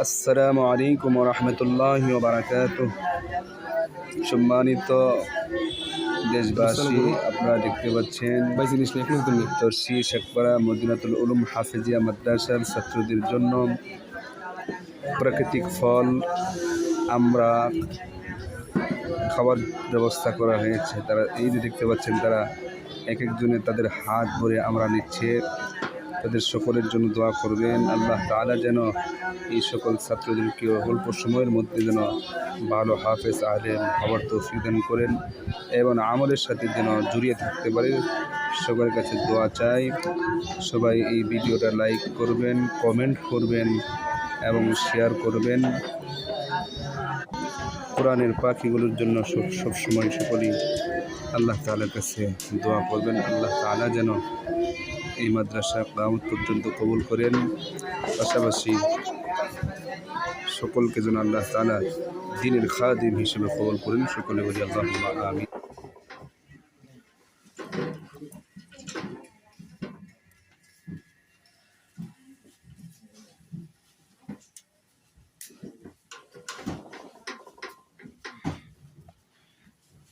আসসালামু আলাইকুম ওয়া রাহমাতুল্লাহি ওয়া বারাকাতুহু। সম্মানিত দেশবাসী, আপনারা দেখতে পাচ্ছেন দর্শী শেখপাড়া মদিনাতুল উলুম হাফিজিয়া মাদ্রাসার ছাত্রদের জন্য প্রাকৃতিক ফল আমরা খাবার ব্যবস্থা করা হয়েছে। তারা এই যে দেখতে পাচ্ছেন, তারা এক একজনে তাদের হাত ভরে আমরা নিচ্ছে। তাদের সকলের জন্য দোয়া করবেন, আল্লাহ তাআলা যেন এই সকল ছাত্রদেরকে অল্প সময়ের মধ্যে যেন ভালো হাফেজ আলেম হওয়ার তৌফিক দান করেন এবং আমলের সাথে যেন জড়িয়ে থাকতে পারে। সকলের কাছে দোয়া চাই। সবাই এই ভিডিওটা লাইক করবেন, কমেন্ট করবেন এবং শেয়ার করবেন। কোরআনের পাখিগুলোর জন্য সবসময় সকলেই আল্লাহ তাআলার কাছে দোয়া করবেন। আল্লাহ তাআলা যেন এই মাদ্রাসা কিয়ামত পর্যন্ত কবুল করেন, পাশাপাশি সকলকে যেন আল্লাহ তাআলা দ্বীনের খাদিম হিসেবে কবুল করেন। সকলে বলি আল্লাহুম্মা আমিন।